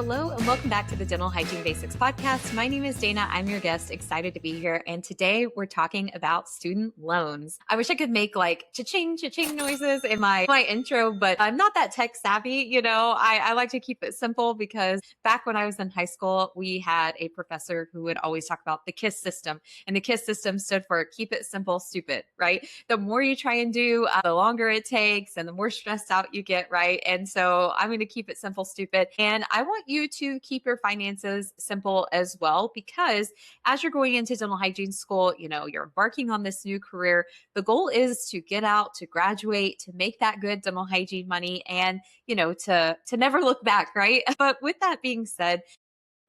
Hello and welcome back to the Dental Hygiene Basics podcast. My name is Dana. I'm your guest. Excited to be here. And today we're talking about student loans. I wish I could make like cha-ching, cha-ching noises in my intro, but I'm not that tech savvy. I like to keep it simple because back when I was in high school, we had a professor who would always talk about the KISS system. And the KISS system stood for keep it simple, stupid, right? The more you try and do, the longer it takes and the more stressed out you get, right? And so I'm going to keep it simple, stupid. And I want you to keep your finances simple as well, because as you're going into dental hygiene school, you're embarking on this new career. The goal is to get out, to graduate, to make that good dental hygiene money and, to never look back, right? But with that being said,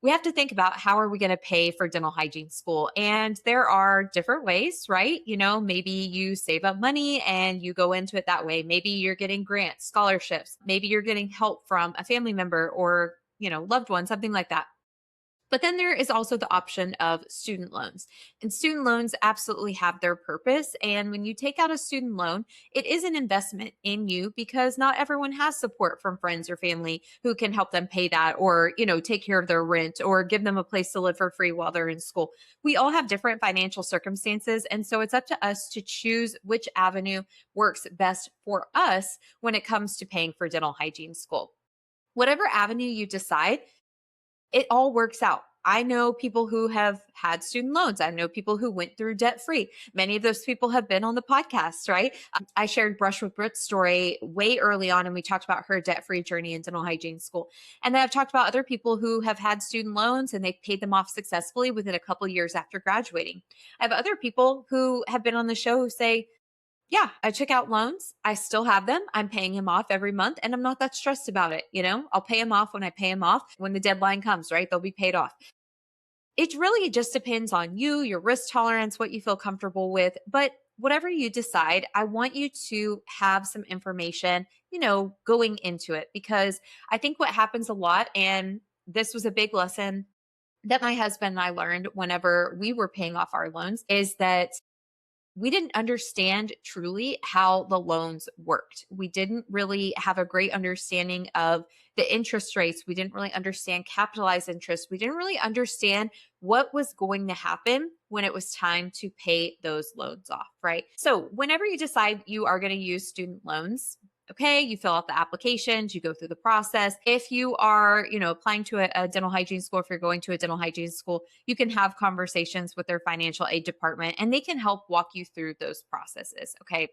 we have to think about how are we going to pay for dental hygiene school? And there are different ways, right? Maybe you save up money and you go into it that way. Maybe you're getting grants, scholarships. Maybe you're getting help from a family member or, loved one, something like that. But then there is also the option of student loans. And student loans absolutely have their purpose. And when you take out a student loan, it is an investment in you because not everyone has support from friends or family who can help them pay that or, take care of their rent or give them a place to live for free while they're in school. We all have different financial circumstances. And so it's up to us to choose which avenue works best for us when it comes to paying for dental hygiene school. Whatever avenue you decide, it all works out. I know people who have had student loans. I know people who went through debt free. Many of those people have been on the podcast, right? I shared Brush with Brit's story way early on, and we talked about her debt free journey in dental hygiene school. And then I've talked about other people who have had student loans and they've paid them off successfully within a couple of years after graduating. I have other people who have been on the show who say, yeah, I took out loans. I still have them. I'm paying him off every month and I'm not that stressed about it. I'll pay him off when I pay him off. When the deadline comes, right? They'll be paid off. It really just depends on you, your risk tolerance, what you feel comfortable with. But whatever you decide, I want you to have some information, going into it, because I think what happens a lot, and this was a big lesson that my husband and I learned whenever we were paying off our loans, is that we didn't understand truly how the loans worked. We didn't really have a great understanding of the interest rates. We didn't really understand capitalized interest. We didn't really understand what was going to happen when it was time to pay those loans off, right? So whenever you decide you are going to use student loans, okay, you fill out the applications, you go through the process. If you are, applying to a dental hygiene school, if you're going to a dental hygiene school, you can have conversations with their financial aid department and they can help walk you through those processes, okay?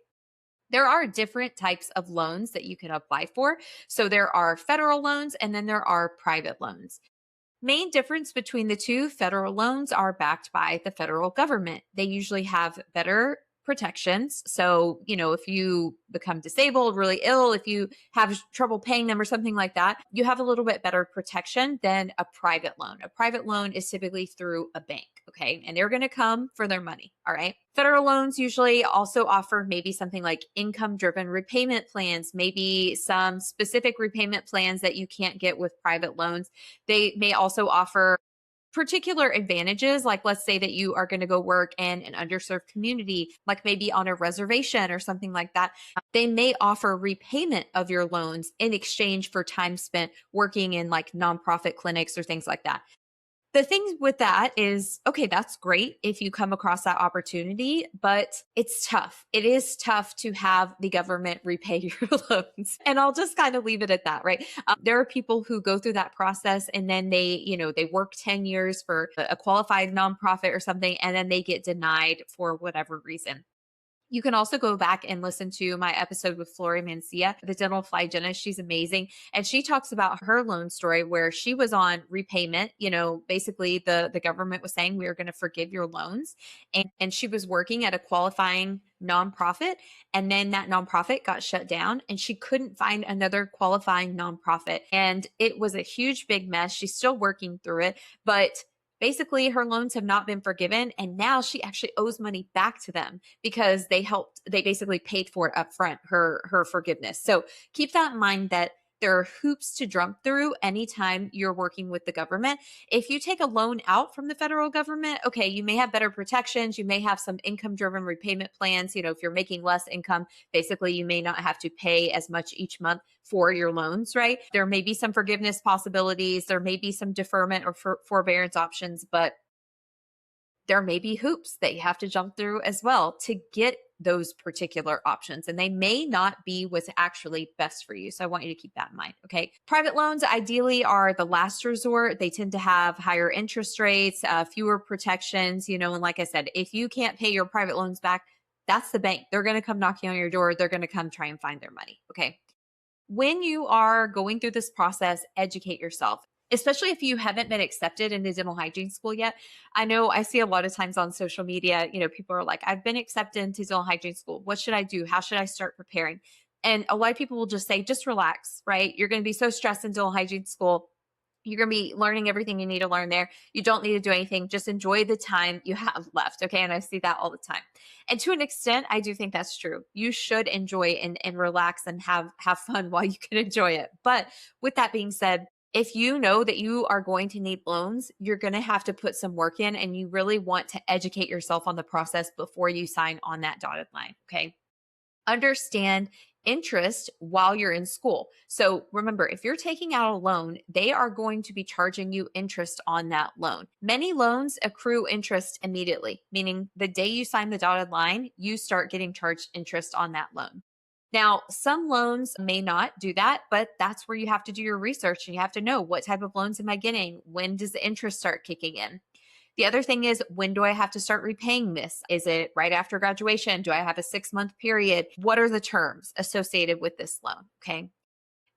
There are different types of loans that you can apply for. So there are federal loans and then there are private loans. Main difference between the two: federal loans are backed by the federal government. They usually have better protections. So, if you become disabled, really ill, if you have trouble paying them or something like that, you have a little bit better protection than a private loan. A private loan is typically through a bank, okay? And they're going to come for their money, all right? Federal loans usually also offer maybe something like income-driven repayment plans, maybe some specific repayment plans that you can't get with private loans. They may also offer particular advantages, like let's say that you are going to go work in an underserved community, like maybe on a reservation or something like that. They may offer repayment of your loans in exchange for time spent working in like nonprofit clinics or things like that. The thing with that is, okay, that's great if you come across that opportunity, but it's tough. It is tough to have the government repay your loans. And I'll just kind of leave it at that, right? There are people who go through that process and then they work 10 years for a qualified nonprofit or something, and then they get denied for whatever reason. You can also go back and listen to my episode with Flori Mancia, the dental hygienist. She's amazing. And she talks about her loan story where she was on repayment. Basically the government was saying, we are going to forgive your loans. And she was working at a qualifying nonprofit. And then that nonprofit got shut down and she couldn't find another qualifying nonprofit. And it was a huge, big mess. She's still working through it, but basically, her loans have not been forgiven, and now she actually owes money back to them because they basically paid for it up front, her forgiveness. So keep that in mind, that There are hoops to jump through anytime you're working with the government. If you take a loan out from the federal government, okay, you may have better protections. You may have some income driven repayment plans. If you're making less income, basically you may not have to pay as much each month for your loans, right? There may be some forgiveness possibilities. There may be some deferment or forbearance options, but there may be hoops that you have to jump through as well to get those particular options. And they may not be what's actually best for you. So I want you to keep that in mind. Okay. Private loans ideally are the last resort. They tend to have higher interest rates, fewer protections, and like I said, if you can't pay your private loans back, that's the bank. They're going to come knocking on your door. They're going to come try and find their money. Okay. When you are going through this process, educate yourself, especially if you haven't been accepted into dental hygiene school yet. I know I see a lot of times on social media, people are like, I've been accepted into dental hygiene school. What should I do? How should I start preparing? And a lot of people will just say, just relax, right? You're going to be so stressed in dental hygiene school. You're going to be learning everything you need to learn there. You don't need to do anything. Just enjoy the time you have left. Okay. And I see that all the time. And to an extent, I do think that's true. You should enjoy and relax and have fun while you can enjoy it. But with that being said, if you know that you are going to need loans, you're going to have to put some work in, and you really want to educate yourself on the process before you sign on that dotted line. Okay. Understand interest while you're in school. So remember, if you're taking out a loan, they are going to be charging you interest on that loan. Many loans accrue interest immediately, meaning the day you sign the dotted line, you start getting charged interest on that loan. Now, some loans may not do that, but that's where you have to do your research and you have to know, what type of loans am I getting? When does the interest start kicking in? The other thing is, when do I have to start repaying this? Is it right after graduation? Do I have a 6-month period? What are the terms associated with this loan? Okay.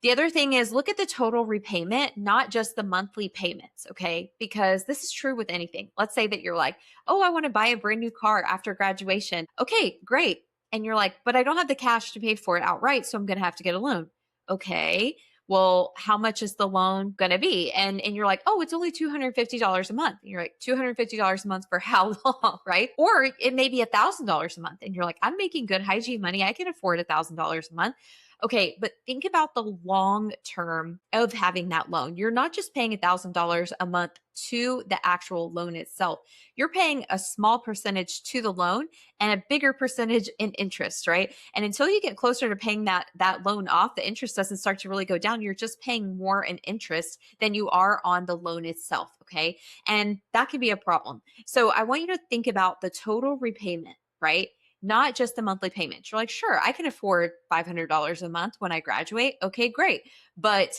The other thing is, look at the total repayment, not just the monthly payments. Okay. Because this is true with anything. Let's say that you're like, oh, I want to buy a brand new car after graduation. Okay, great. And you're like, but I don't have the cash to pay for it outright. So I'm going to have to get a loan. Okay. Well, how much is the loan going to be? And you're like, oh, it's only $250 a month. And you're like, $250 a month for how long, right? Or it may be $1,000 a month. And you're like, I'm making good hygiene money. I can afford $1,000 a month. Okay, but think about the long term of having that loan. You're not just paying $1,000 a month to the actual loan itself. You're paying a small percentage to the loan and a bigger percentage in interest, right? And until you get closer to paying that loan off, the interest doesn't start to really go down. You're just paying more in interest than you are on the loan itself, okay? And that can be a problem. So I want you to think about the total repayment, right? Not just the monthly payments. You're like, sure, I can afford $500 a month when I graduate. Okay, great. But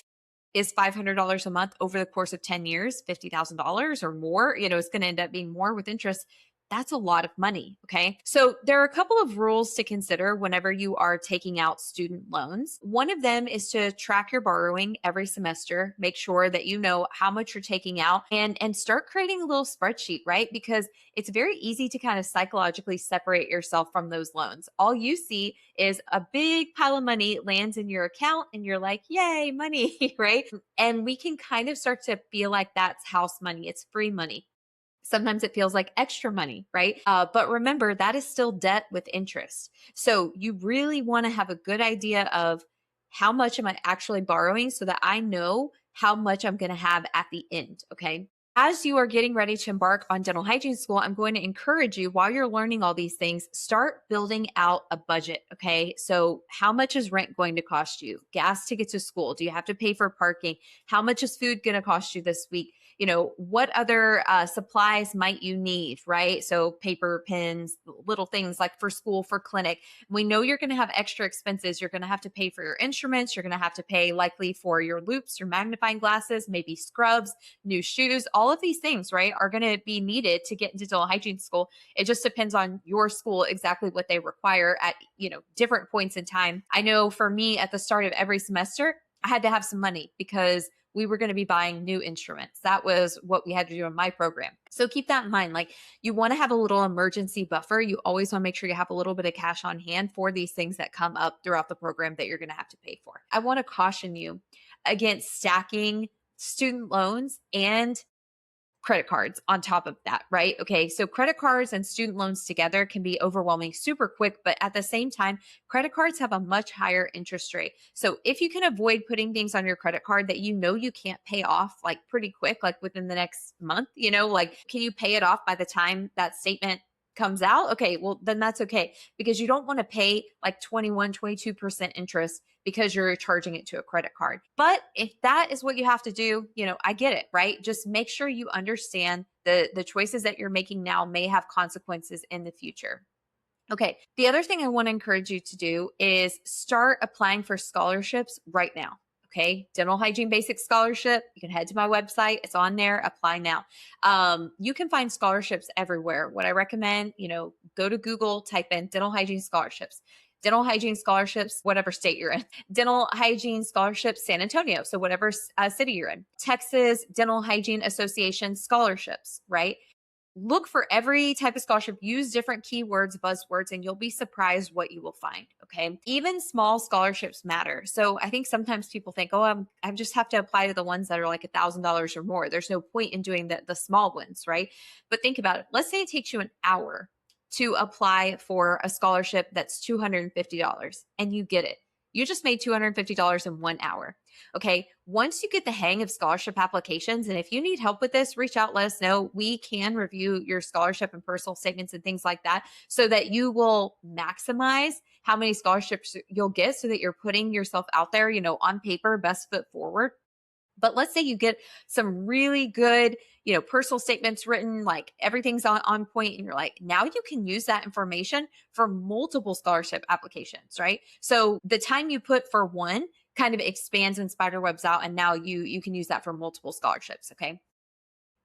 is $500 a month over the course of 10 years, $50,000 or more? It's going to end up being more with interest. That's a lot of money. Okay. So there are a couple of rules to consider whenever you are taking out student loans. One of them is to track your borrowing every semester. Make sure that you know how much you're taking out and start creating a little spreadsheet, right? Because it's very easy to kind of psychologically separate yourself from those loans. All you see is a big pile of money lands in your account and you're like, yay, money, right? And we can kind of start to feel like that's house money. It's free money. Sometimes it feels like extra money, right? But remember, that is still debt with interest. So you really want to have a good idea of how much am I actually borrowing so that I know how much I'm going to have at the end, okay? As you are getting ready to embark on dental hygiene school, I'm going to encourage you, while you're learning all these things, start building out a budget, okay? So how much is rent going to cost you? Gas to get to school? Do you have to pay for parking? How much is food going to cost you this week? What other supplies might you need, right? So paper, pens, little things like for school, for clinic. We know you're going to have extra expenses. You're going to have to pay for your instruments. You're going to have to pay likely for your loupes, your magnifying glasses, maybe scrubs, new shoes. All of these things, right, are going to be needed to get into dental hygiene school. It just depends on your school, exactly what they require at, different points in time. I know for me, at the start of every semester, I had to have some money because we were going to be buying new instruments. That was what we had to do in my program. So keep that in mind. Like, you want to have a little emergency buffer. You always want to make sure you have a little bit of cash on hand for these things that come up throughout the program that you're going to have to pay for. I want to caution you against stacking student loans and credit cards on top of that, right? Okay, so credit cards and student loans together can be overwhelming super quick, but at the same time, credit cards have a much higher interest rate. So if you can avoid putting things on your credit card that you know you can't pay off like pretty quick, like within the next month, like can you pay it off by the time that statement comes out? Okay, well, then that's okay, because you don't want to pay like 21, 22% interest because you're charging it to a credit card. But if that is what you have to do, I get it, right? Just make sure you understand the choices that you're making now may have consequences in the future. Okay. The other thing I want to encourage you to do is start applying for scholarships right now. Okay. Dental Hygiene Basic Scholarship. You can head to my website. It's on there. Apply now. You can find scholarships everywhere. What I recommend, go to Google, type in dental hygiene scholarships. Dental hygiene scholarships, whatever state you're in. Dental hygiene scholarships, San Antonio. So whatever city you're in. Texas Dental Hygiene Association scholarships, right? Look for every type of scholarship, use different keywords, buzzwords, and you'll be surprised what you will find. Okay. Even small scholarships matter. So I think sometimes people think, oh, I just have to apply to the ones that are like $1,000 or more. There's no point in doing the small ones, right? But think about it. Let's say it takes you an hour to apply for a scholarship that's $250 and you get it. You just made $250 in 1 hour. Okay. Once you get the hang of scholarship applications, and if you need help with this, reach out, let us know. We can review your scholarship and personal statements and things like that so that you will maximize how many scholarships you'll get so that you're putting yourself out there, on paper, best foot forward. But let's say you get some really good, personal statements written, like everything's on point, and you're like, now you can use that information for multiple scholarship applications, right? So the time you put for one kind of expands and spiderwebs out, and now you can use that for multiple scholarships, okay?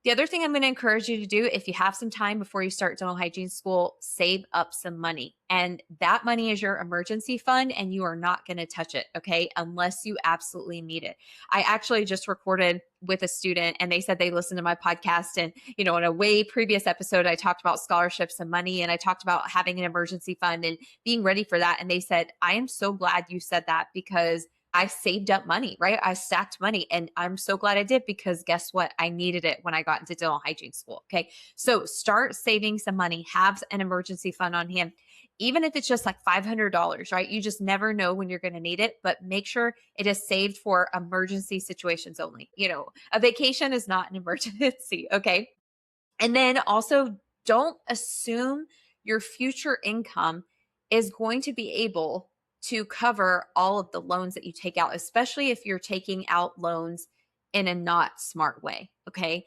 The other thing I'm going to encourage you to do, if you have some time before you start dental hygiene school, save up some money. And that money is your emergency fund, and you are not going to touch it, okay, unless you absolutely need it. I actually just recorded with a student, and they said they listened to my podcast. And, in a way previous episode, I talked about scholarships and money, and I talked about having an emergency fund and being ready for that. And they said, I am so glad you said that, because I saved up money, right? I stacked money, and I'm so glad I did, because guess what? I needed it when I got into dental hygiene school. Okay. So start saving some money, have an emergency fund on hand, even if it's just like $500, right? You just never know when you're going to need it, but make sure it is saved for emergency situations only. A vacation is not an emergency. Okay. And then also, don't assume your future income is going to be able to cover all of the loans that you take out, especially if you're taking out loans in a not smart way. Okay.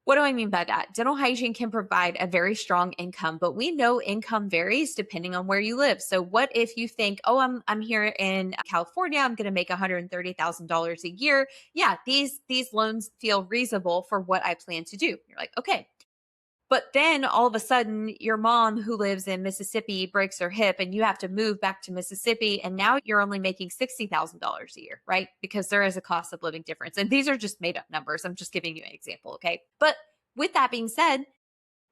What do I mean by that? Dental hygiene can provide a very strong income, but we know income varies depending on where you live. So what if you think, oh, I'm here in California, I'm going to make $130,000 a year. Yeah, these loans feel reasonable for what I plan to do. You're like, okay. But then all of a sudden, your mom who lives in Mississippi breaks her hip and you have to move back to Mississippi. And now you're only making $60,000 a year, right? Because there is a cost of living difference. And these are just made up numbers. I'm just giving you an example. Okay. But with that being said,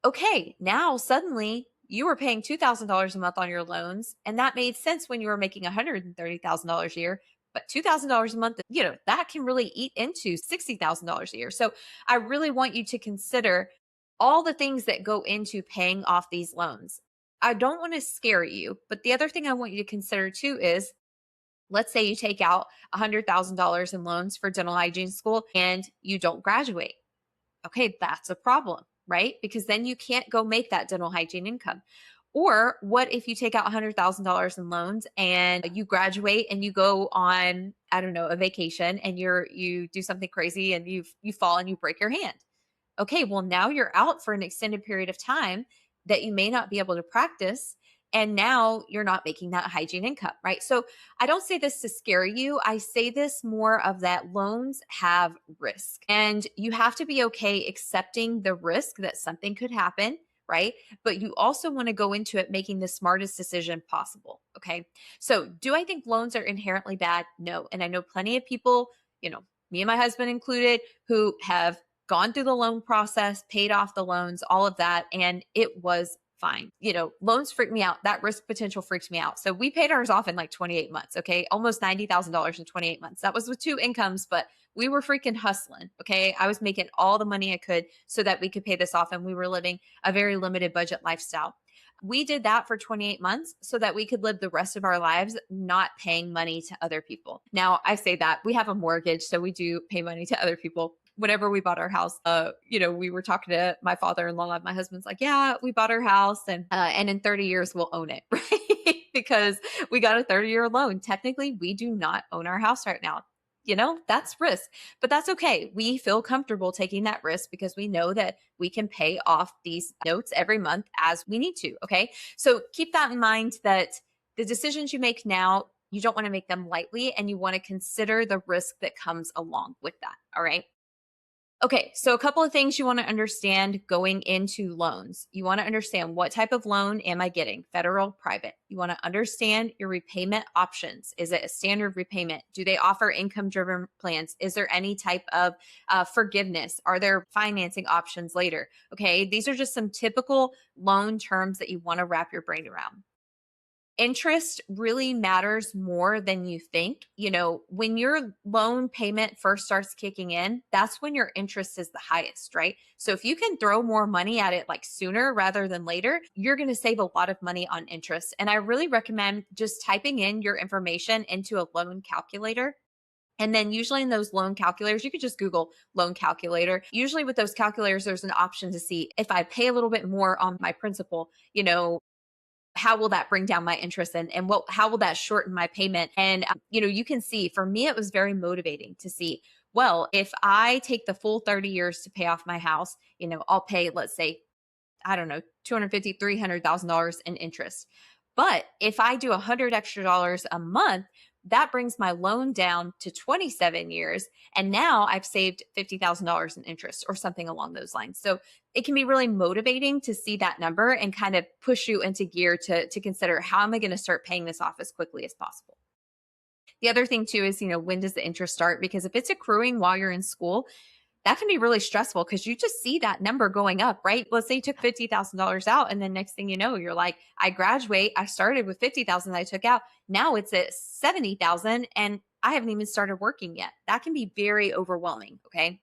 okay, now suddenly you were paying $2,000 a month on your loans. And that made sense when you were making $130,000 a year. But $2,000 a month, that can really eat into $60,000 a year. So I really want you to consider all the things that go into paying off these loans. I don't want to scare you, but the other thing I want you to consider too is, let's say you take out $100,000 in loans for dental hygiene school and you don't graduate. Okay, that's a problem, right? Because then you can't go make that dental hygiene income. Or what if you take out $100,000 in loans and you graduate and you go on, I don't know, a vacation, and you do something crazy and you fall and you break your hand. Okay, well, now you're out for an extended period of time that you may not be able to practice. And now you're not making that hygiene income, right? So I don't say this to scare you. I say this more of that loans have risk, and you have to be okay accepting the risk that something could happen, right? But you also want to go into it making the smartest decision possible. Okay. So do I think loans are inherently bad? No. And I know plenty of people, me and my husband included, who have gone through the loan process, paid off the loans, all of that, and it was fine. Loans freak me out. That risk potential freaks me out. So we paid ours off in like 28 months. Okay. Almost $90,000 in 28 months. That was with two incomes, but We were freaking hustling. Okay. I was making all the money I could so that we could pay this off. And we were living a very limited budget lifestyle. We did that for 28 months so that we could live the rest of our lives not paying money to other people. Now, I say that we have a mortgage, so we do pay money to other people. Whenever we bought our house, we were talking to my father-in-law. My husband's like, "Yeah, we bought our house, and in 30 years we'll own it," right? Because we got a 30-year loan. Technically, we do not own our house right now. That's risk, but that's okay. We feel comfortable taking that risk because we know that we can pay off these notes every month as we need to. Okay. So keep that in mind, that the decisions you make now, you don't want to make them lightly, and you want to consider the risk that comes along with that. All right. Okay, so a couple of things you want to understand going into loans. You want to understand, what type of loan am I getting? Federal, private. You want to understand your repayment options. Is it a standard repayment? Do they offer income driven plans? Is there any type of forgiveness? Are there financing options later? Okay, these are just some typical loan terms that you want to wrap your brain around. Interest really matters more than you think. When your loan payment first starts kicking in, that's when your interest is the highest, right? So if you can throw more money at it like sooner rather than later, you're going to save a lot of money on interest. And I really recommend just typing in your information into a loan calculator. And then usually in those loan calculators, you could just Google loan calculator. Usually with those calculators, there's an option to see if I pay a little bit more on my principal, how will that bring down my interest, and how will that shorten my payment? And you can see, for me it was very motivating to see, well, if I take the full 30 years to pay off my house, I'll pay, let's say, I don't know, $250,000, $300,000 in interest. But if I do $100 extra dollars a month, that brings my loan down to 27 years. And now I've saved $50,000 in interest or something along those lines. So it can be really motivating to see that number and kind of push you into gear to consider, how am I going to start paying this off as quickly as possible? The other thing too is, when does the interest start? Because if it's accruing while you're in school, that can be really stressful because you just see that number going up, right? Let's say you took $50,000 out, and then next thing you know, you're like, I graduate, I started with 50,000 I took out. Now it's at 70,000 and I haven't even started working yet. That can be very overwhelming. Okay.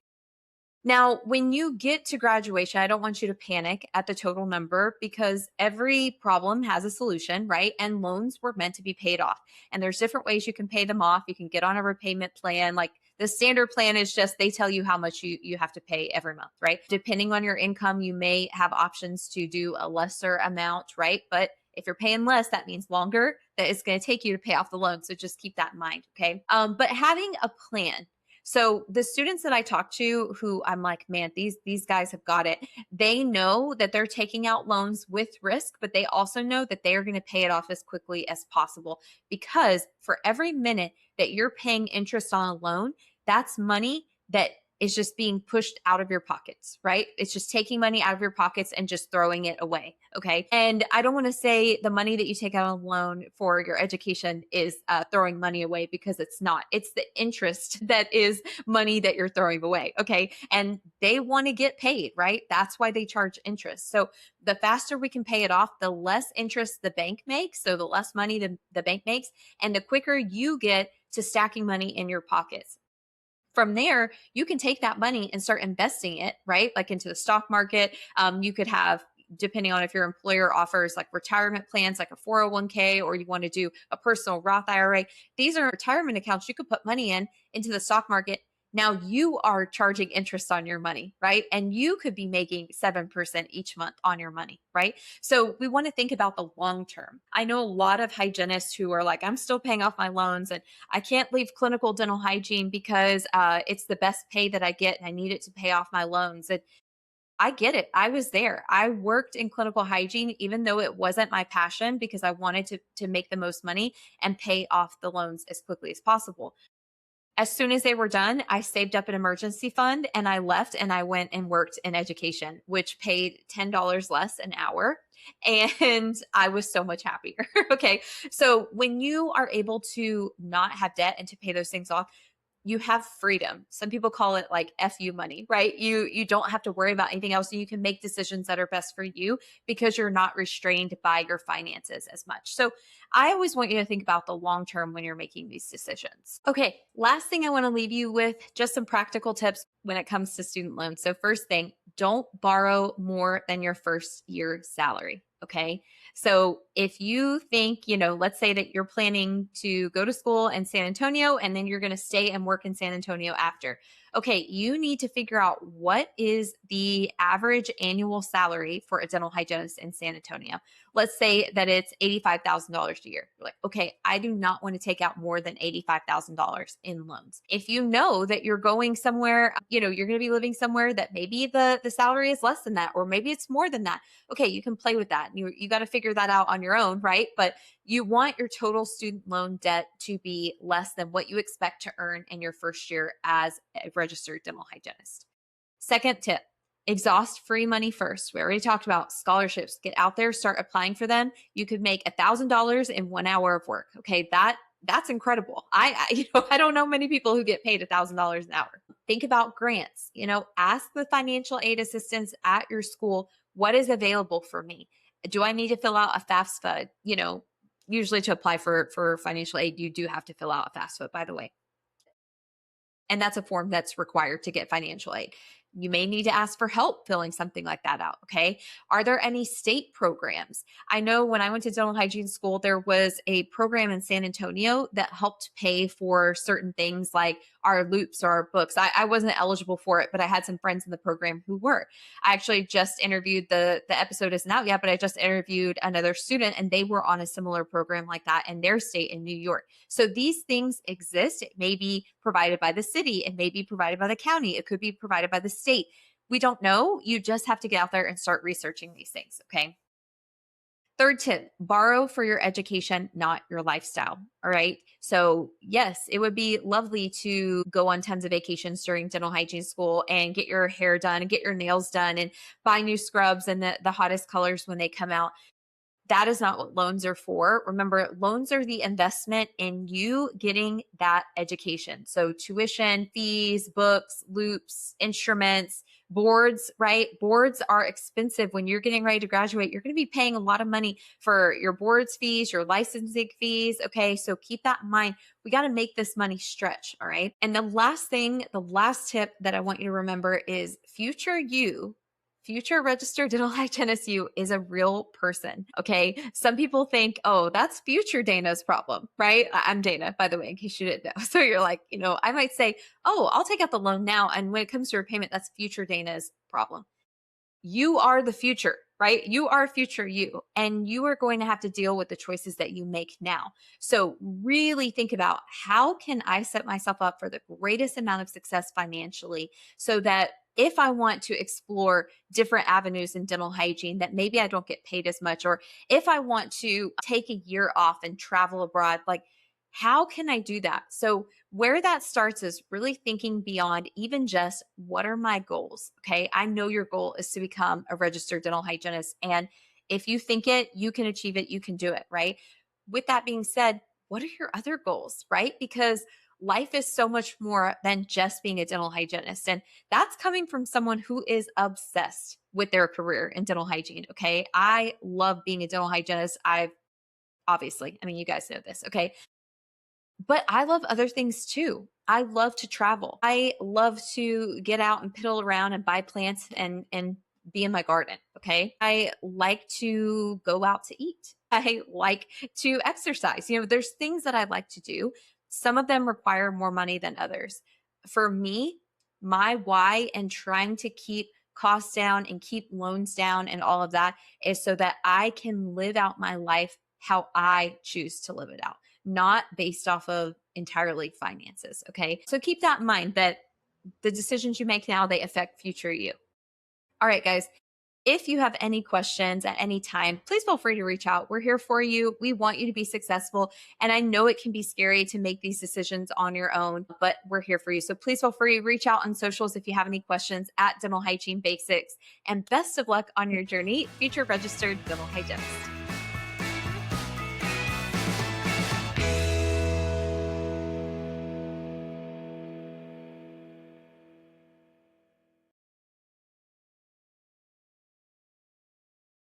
Now, when you get to graduation, I don't want you to panic at the total number, because every problem has a solution, right? And loans were meant to be paid off. And there's different ways you can pay them off. You can get on a repayment plan. Like, the standard plan is just, they tell you how much you have to pay every month, right? Depending on your income, you may have options to do a lesser amount, right? But if you're paying less, that means longer that it's going to take you to pay off the loan. So just keep that in mind. Okay. But having a plan. So the students that I talk to, who I'm like, man, these guys have got it. They know that they're taking out loans with risk, but they also know that they are going to pay it off as quickly as possible, because for every minute that you're paying interest on a loan, that's money that is just being pushed out of your pockets, right? It's just taking money out of your pockets and just throwing it away. Okay. And I don't want to say the money that you take out on a loan for your education is throwing money away, because it's not. It's the interest that is money that you're throwing away. Okay. And they want to get paid, right? That's why they charge interest. So the faster we can pay it off, the less interest the bank makes. So the less money the bank makes, and the quicker you get to stacking money in your pockets. From there, you can take that money and start investing it, right? Like into the stock market. You could have, depending on if your employer offers like retirement plans, like a 401k, or you want to do a personal Roth IRA. These are retirement accounts you could put money into the stock market. Now you are charging interest on your money, right? And you could be making 7% each month on your money, right? So we want to think about the long term. I know a lot of hygienists who are like, I'm still paying off my loans and I can't leave clinical dental hygiene because it's the best pay that I get and I need it to pay off my loans. And I get it. I was there. I worked in clinical hygiene, even though it wasn't my passion, because I wanted to make the most money and pay off the loans as quickly as possible. As soon as they were done, I saved up an emergency fund and I left and I went and worked in education, which paid $10 less an hour. And I was so much happier. Okay. So when you are able to not have debt and to pay those things off, you have freedom. Some people call it like FU money, right? You don't have to worry about anything else. And you can make decisions that are best for you because you're not restrained by your finances as much. So I always want you to think about the long term when you're making these decisions. Okay, last thing I want to leave you with, just some practical tips when it comes to student loans. So, first thing, don't borrow more than your first year salary. Okay. So if you think, let's say that you're planning to go to school in San Antonio and then you're going to stay and work in San Antonio after. Okay, you need to figure out what is the average annual salary for a dental hygienist in San Antonio. Let's say that it's $85,000 a year. You're like, okay, I do not want to take out more than $85,000 in loans. If you know that you're going somewhere, you're going to be living somewhere that maybe the salary is less than that, or maybe it's more than that. Okay, you can play with that. You got to figure that out on your own, right? But you want your total student loan debt to be less than what you expect to earn in your first year as a registered dental hygienist. Second tip, exhaust free money first. We already talked about scholarships. Get out there, start applying for them. You could make $1,000 in 1 hour of work. Okay, that's incredible. I don't know many people who get paid $1,000 an hour. Think about grants. Ask the financial aid assistants at your school, what is available for me? Do I need to fill out a FAFSA? Usually to apply for financial aid, you do have to fill out a FAFSA, by the way. And that's a form that's required to get financial aid. You may need to ask for help filling something like that out. Okay. Are there any state programs? I know when I went to dental hygiene school, there was a program in San Antonio that helped pay for certain things like our loops or our books. I wasn't eligible for it, but I had some friends in the program who were. I actually just interviewed the episode isn't out yet, but I just interviewed another student and they were on a similar program like that in their state in New York. So these things exist. It may be provided by the city. It may be provided by the county. It could be provided by the state. We don't know. You just have to get out there and start researching these things. Okay. Third tip, borrow for your education, not your lifestyle. All right. So yes, it would be lovely to go on tons of vacations during dental hygiene school and get your hair done and get your nails done and buy new scrubs and the hottest colors when they come out. That is not what loans are for. Remember, loans are the investment in you getting that education. So tuition, fees, books, loops, instruments, boards, right? Boards are expensive when you're getting ready to graduate. You're going to be paying a lot of money for your boards fees, your licensing fees. Okay. So keep that in mind. We got to make this money stretch. All right. And the last tip that I want you to remember is future registered dental hygienist you is a real person. Okay. Some people think, oh, that's future Dana's problem, right? I'm Dana, by the way, in case you didn't know. So you're like, I might say, oh, I'll take out the loan now. And when it comes to repayment, that's future Dana's problem. You are the future, right? You are future you, and you are going to have to deal with the choices that you make now. So really think about, how can I set myself up for the greatest amount of success financially so that if I want to explore different avenues in dental hygiene that maybe I don't get paid as much, or if I want to take a year off and travel abroad, like, how can I do that? So where that starts is really thinking beyond even just, what are my goals? Okay. I know your goal is to become a registered dental hygienist. And if you think it, you can achieve it, you can do it, right? With that being said, what are your other goals, right? Because life is so much more than just being a dental hygienist. And that's coming from someone who is obsessed with their career in dental hygiene. Okay. I love being a dental hygienist. You guys know this. Okay. But I love other things too. I love to travel. I love to get out and piddle around and buy plants and be in my garden. Okay. I like to go out to eat. I like to exercise. There's things that I like to do. Some of them require more money than others. For me, my why and trying to keep costs down and keep loans down and all of that is so that I can live out my life how I choose to live it out, not based off of entirely finances. Okay. So keep that in mind, that the decisions you make now, they affect future you. All right, guys. If you have any questions at any time, please feel free to reach out. We're here for you. We want you to be successful. And I know it can be scary to make these decisions on your own, but we're here for you. So please feel free to reach out on socials if you have any questions at Dental Hygiene Basics. And best of luck on your journey, future registered dental hygienist.